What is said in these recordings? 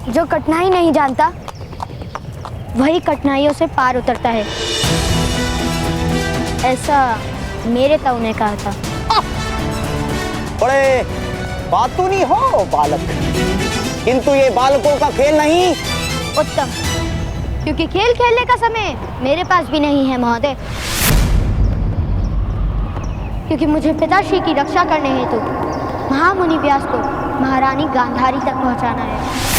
जो कठिनाई नहीं जानता वही कठिनाइयों से पार उतरता है, ऐसा मेरे ताऊ ने कहा था। बड़े बातूनी हो बालक, किंतु ये बालकों का खेल नहीं। उत्तम, क्योंकि खेल खेलने का समय मेरे पास भी नहीं है महोदय, क्योंकि मुझे पिताश्री की रक्षा करने हेतु महामुनि व्यास को महारानी गांधारी तक पहुंचाना है।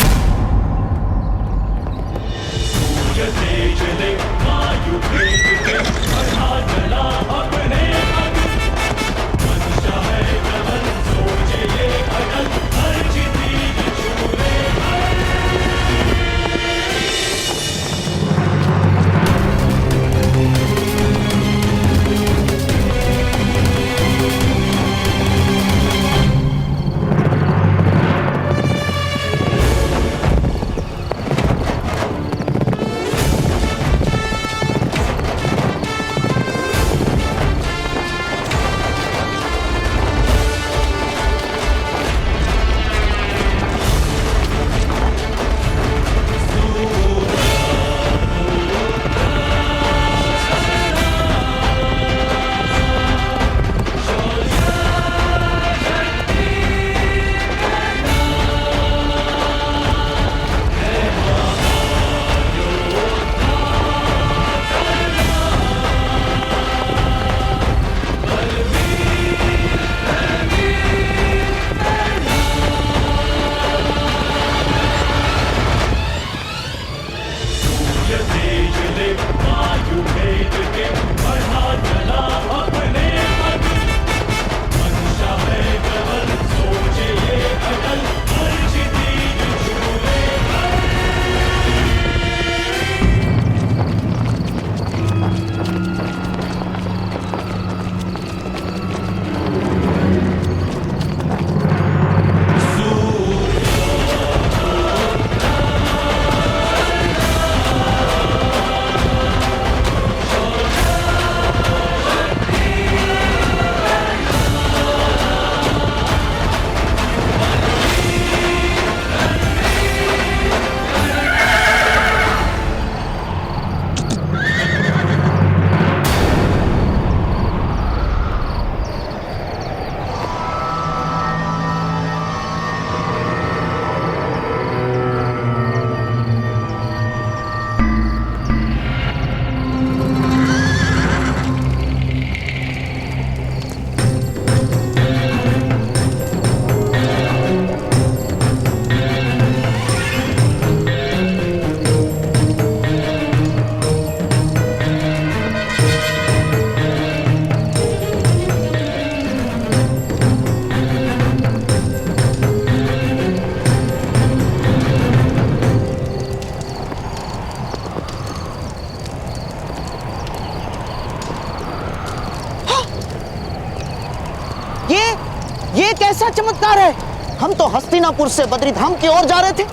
ये कैसा चमत्कार है? हम तो हस्तिनापुर से बद्रीधाम की ओर जा रहे थे।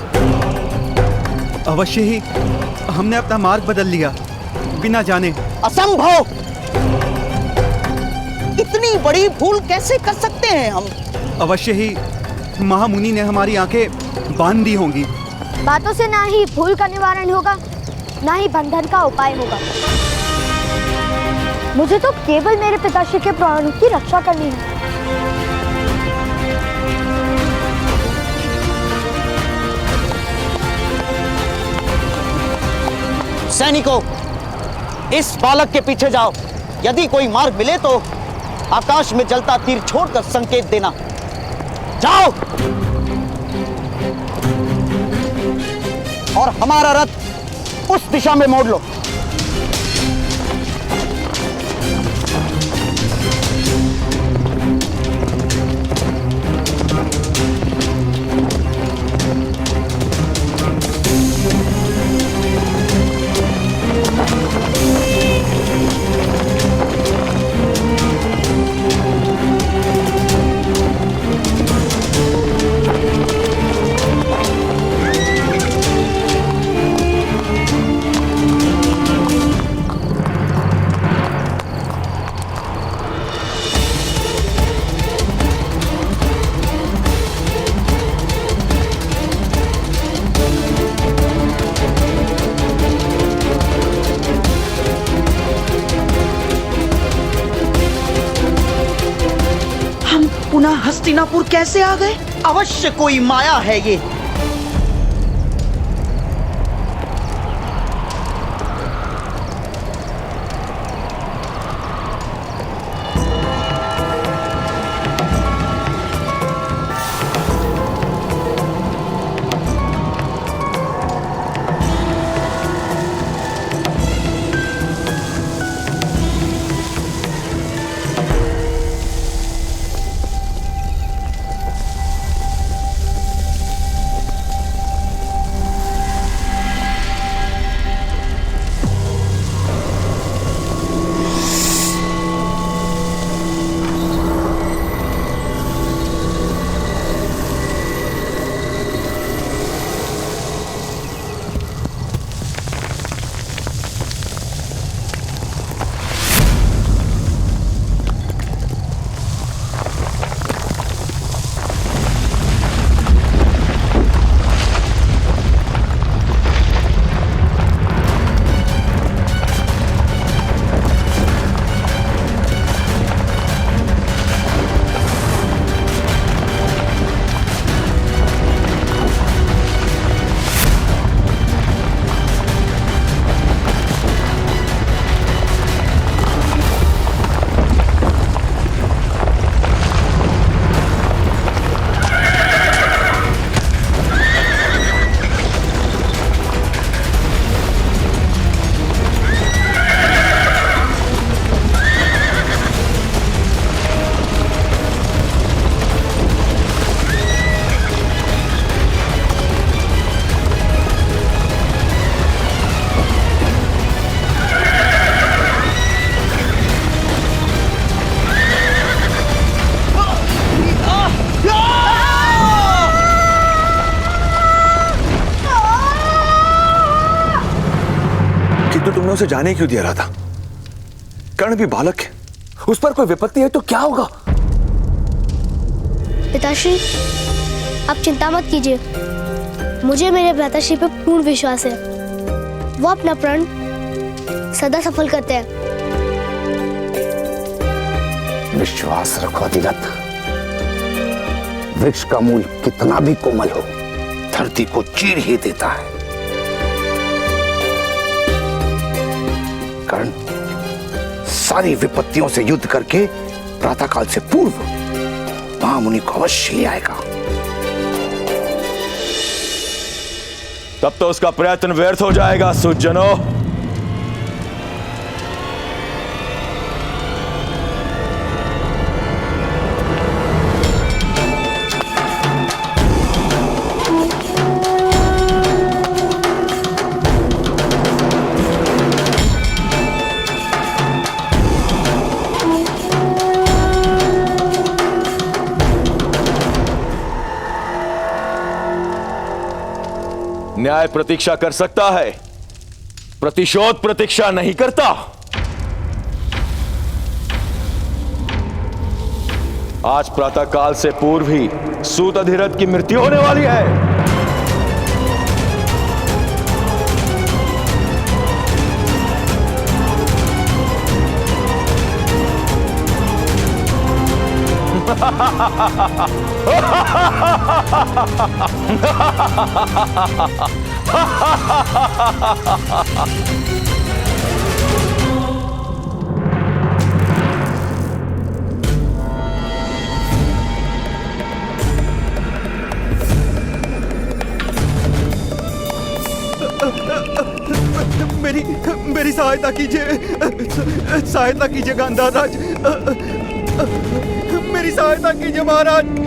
अवश्य ही हमने अपना मार्ग बदल लिया बिना जाने। असंभव! इतनी बड़ी भूल कैसे कर सकते हैं हम? अवश्य ही महामुनि ने हमारी आंखें बांध दी होंगी। बातों से ना ही भूल का निवारण होगा, ना ही बंधन का उपाय होगा। मुझे तो केवल मेरे पिताश्री के प्राणों की रक्षा करनी है। सैनिकों, इस बालक के पीछे जाओ। यदि कोई मार्ग मिले तो आकाश में जलता तीर छोड़कर संकेत देना। जाओ और हमारा रथ उस दिशा में मोड़ लो। हस्तिनापुर कैसे आ गए? अवश्य कोई माया है ये। किंतु तुमने उसे जाने क्यों दिया रहा था? कर्ण भी बालक है, उस पर कोई विपत्ति है तो क्या होगा? पिताश्री, आप चिंता मत कीजिए। मुझे मेरे भ्राताश्री पर पूर्ण विश्वास है। वो अपना प्रण सदा सफल करते हैं। विश्वास रखो अधिरथ। वृक्ष का मूल कितना भी कोमल हो, धरती को चीर ही देता है। कर्ण सारी विपत्तियों से युद्ध करके प्रातःकाल से पूर्व महामुनि को अवश्य ही आएगा। तब तो उसका प्रयत्न व्यर्थ हो जाएगा सुजनों। न्याय प्रतीक्षा कर सकता है, प्रतिशोध प्रतीक्षा नहीं करता। आज प्रातःकाल से पूर्व ही सूत अधिरथ की मृत्यु होने वाली है। मेरी सहायता कीजिए, सहायता कीजिए गांधार राज, मेरी सहायता कीजिए महाराज।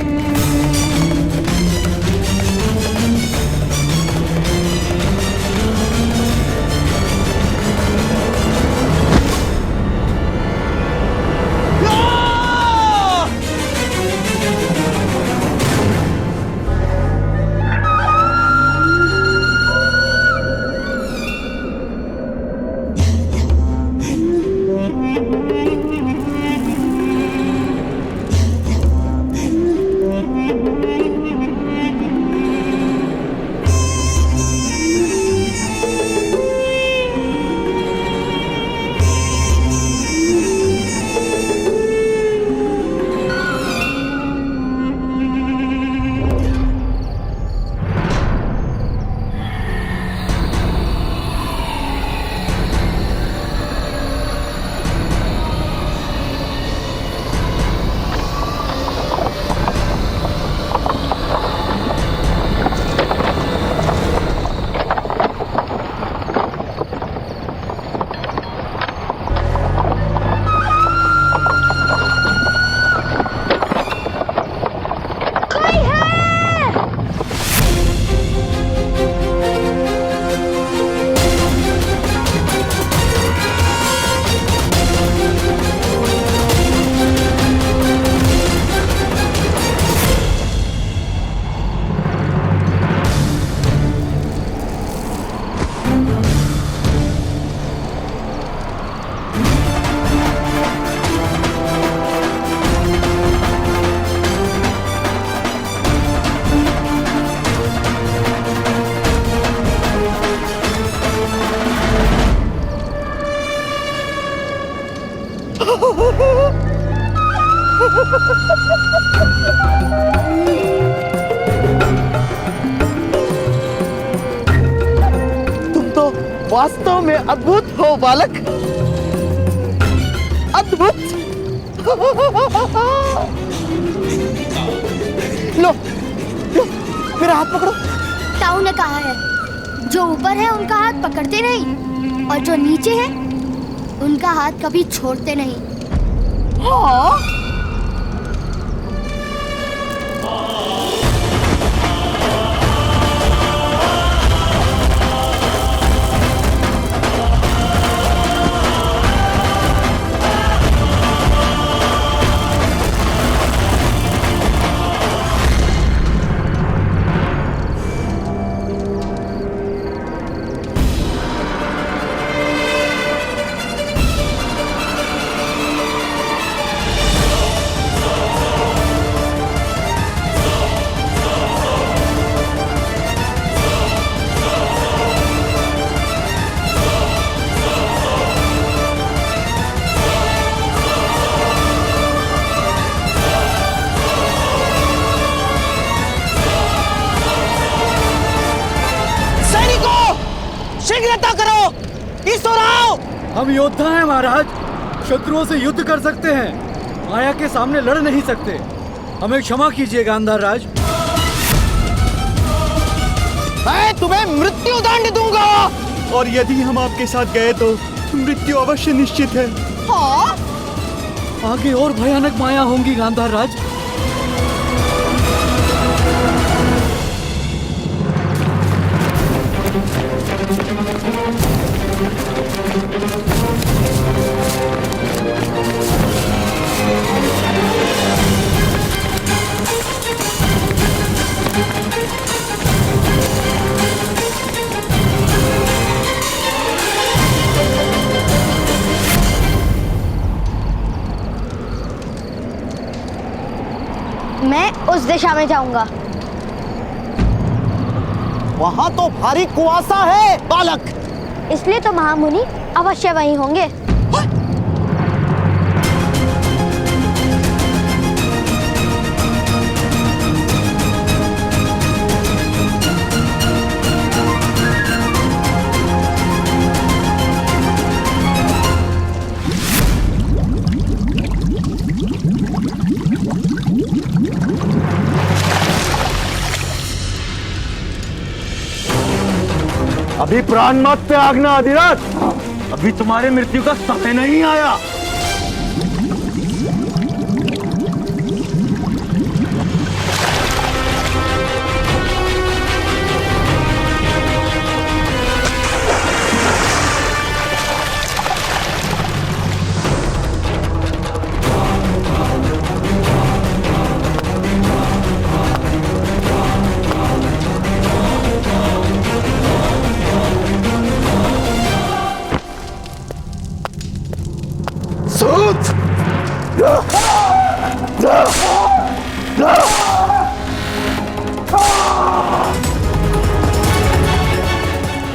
वास्तव में अद्भुत हो बालक, अद्भुत। लो लो मेरा हाथ पकड़ो। ताऊ ने कहा है जो ऊपर है उनका हाथ पकड़ते नहीं और जो नीचे है उनका हाथ कभी छोड़ते नहीं। हाँ शीघ्रता करो, इस ओर आओ। हम योद्धा हैं महाराज, शत्रुओं से युद्ध कर सकते हैं, माया के सामने लड़ नहीं सकते। हमें क्षमा कीजिए गांधार राज। मैं तुम्हें मृत्यु दंड दूंगा। और यदि हम आपके साथ गए तो मृत्यु अवश्य निश्चित है। हाँ? आगे और भयानक माया होंगी गांधार राज। मैं उस दिशा में जाऊंगा। वहाँ तो भारी कुआसा है बालक। इसलिए तो महामुनि अवश्य वहीं होंगे। अभी प्राण मत त्यागना अधिराज, अभी तुम्हारे मृत्यु का समय नहीं आया।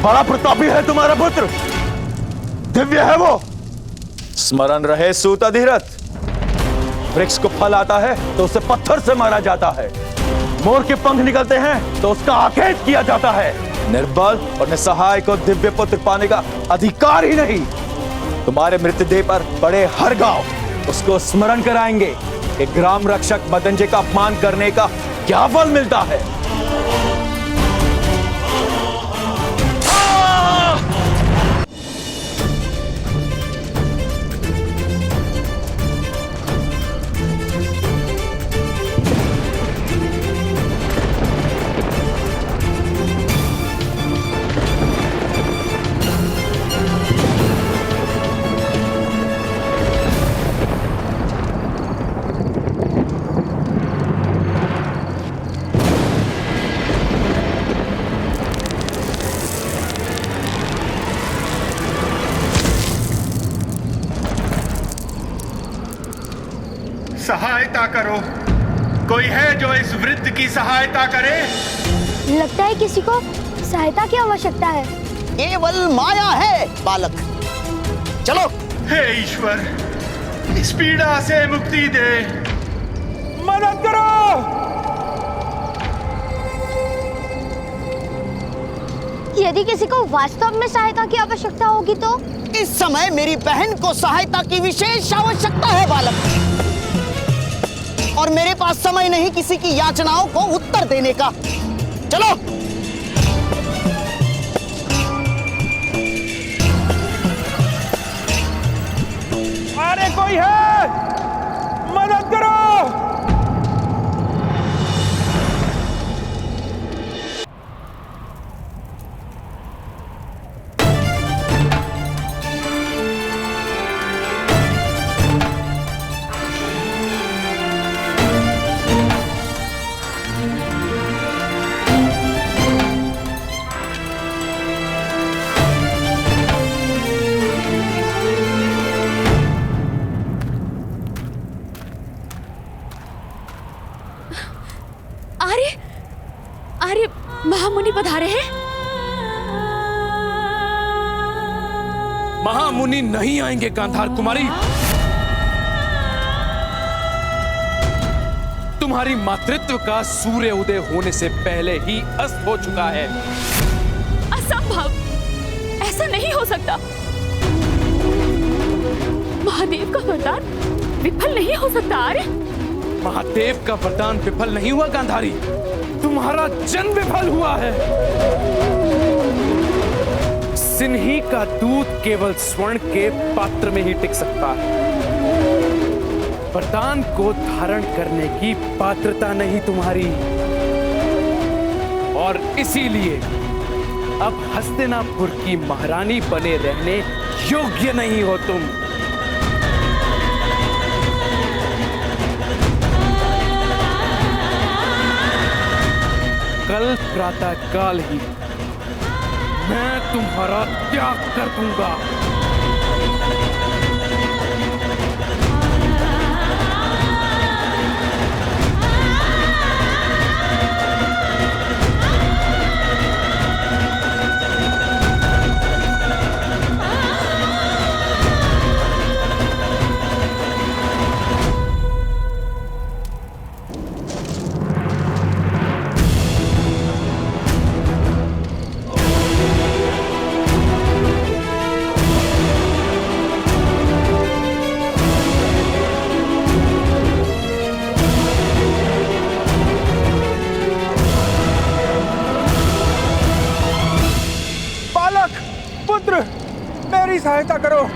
बड़ा प्रतापी है तुम्हारा पुत्र, दिव्य है वो। स्मरण रहे सूत अधिरथ, वृक्ष को फल आता है तो उसे पत्थर से मारा जाता है, मोर के पंख निकलते हैं तो उसका आखेट किया जाता है। निर्बल और निसहाय को दिव्य पुत्र पाने का अधिकार ही नहीं। तुम्हारे मृतदेह पर पड़े हर गांव उसको स्मरण कराएंगे कि ग्राम रक्षक मदनजय का अपमान करने का क्या फल मिलता है। सहायता करो, कोई है जो इस वृद्ध की सहायता करे? लगता है किसी को सहायता की आवश्यकता है। केवल माया है बालक, चलो। हे ईश्वर, इस पीड़ा से मुक्ति दे, मदद करो। यदि किसी को वास्तव में सहायता की आवश्यकता होगी तो? इस समय मेरी बहन को सहायता की विशेष आवश्यकता है बालक, और मेरे पास समय नहीं किसी की याचनाओं को उत्तर देने का। चलो। अरे कोई है, मदद करो। अरे महामुनि पधारे हैं। महामुनि नहीं आएंगे गांधार कुमारी। तुम्हारी मातृत्व का सूर्य उदय होने से पहले ही अस्त हो चुका है। असंभव, ऐसा नहीं हो सकता। महादेव का वरदान विफल नहीं हो सकता। अरे महादेव का वरदान विफल नहीं हुआ गांधारी, तुम्हारा जन्म विफल हुआ है। सिन्ही का दूध केवल स्वर्ण के पात्र में ही टिक सकता है। वरदान को धारण करने की पात्रता नहीं तुम्हारी, और इसीलिए अब हस्तिनापुर की महारानी बने रहने योग्य नहीं हो तुम। कल प्रातः काल ही मैं तुम्हारा त्याग कर दूंगा। पुत्र, मेरी सहायता करो।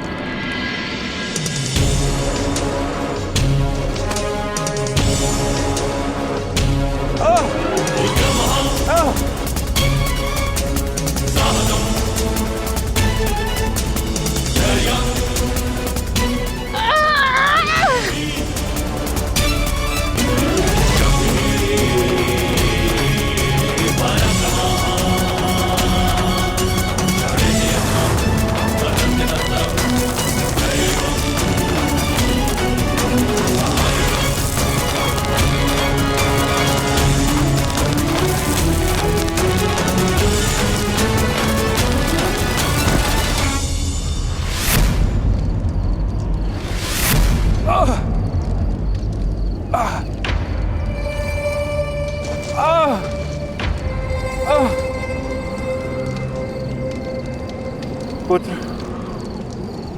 पुत्र,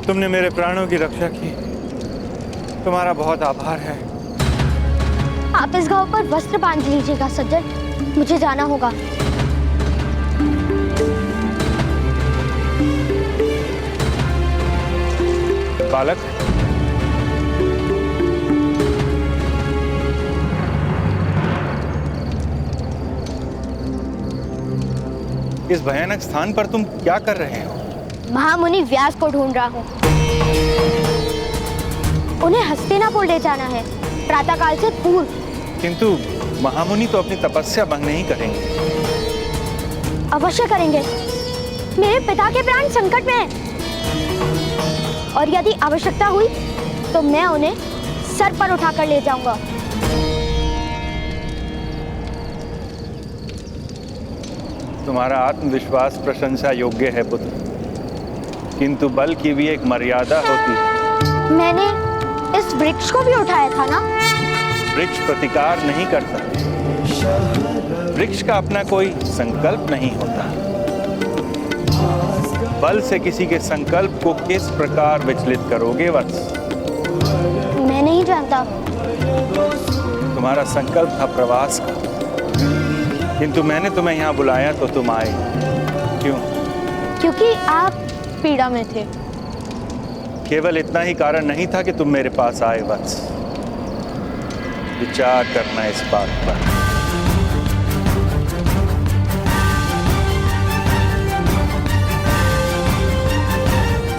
तुमने मेरे प्राणों की रक्षा की, तुम्हारा बहुत आभार है। आप इस घाव पर वस्त्र बांध लीजिएगा सज्जन, मुझे जाना होगा। बालक, इस भयानक स्थान पर तुम क्या कर रहे हो? महामुनि व्यास को ढूंढ रहा हूँ। उन्हें हस्तिनापुर ले जाना है, प्रातःकाल से पूर्व। किंतु महामुनि तो अपनी तपस्या भंग नहीं करेंगे। अवश्य करेंगे, मेरे पिता के प्राण संकट में हैं। और यदि आवश्यकता हुई तो मैं उन्हें सर पर उठाकर ले जाऊंगा। तुम्हारा आत्मविश्वास प्रशंसा योग्य है पुत्र, किंतु बल की भी एक मर्यादा होती है। मैंने इस वृक्ष को भी उठाया था ना? वृक्ष प्रतिकार नहीं करता, वृक्ष का अपना कोई संकल्प नहीं होता। बल से किसी के संकल्प को किस प्रकार विचलित करोगे वत्स? मैं नहीं जानता। तुम्हारा संकल्प था प्रवास का, किंतु मैंने तुम्हें यहाँ बुलाया तो तुम आए। क्यों? क्योंकि आप पीड़ा में थे। केवल इतना ही कारण नहीं था कि तुम मेरे पास आए वत्स। विचार करना इस बात पर।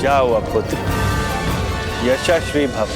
जाओ अब पुत्र, यशस्वी भव।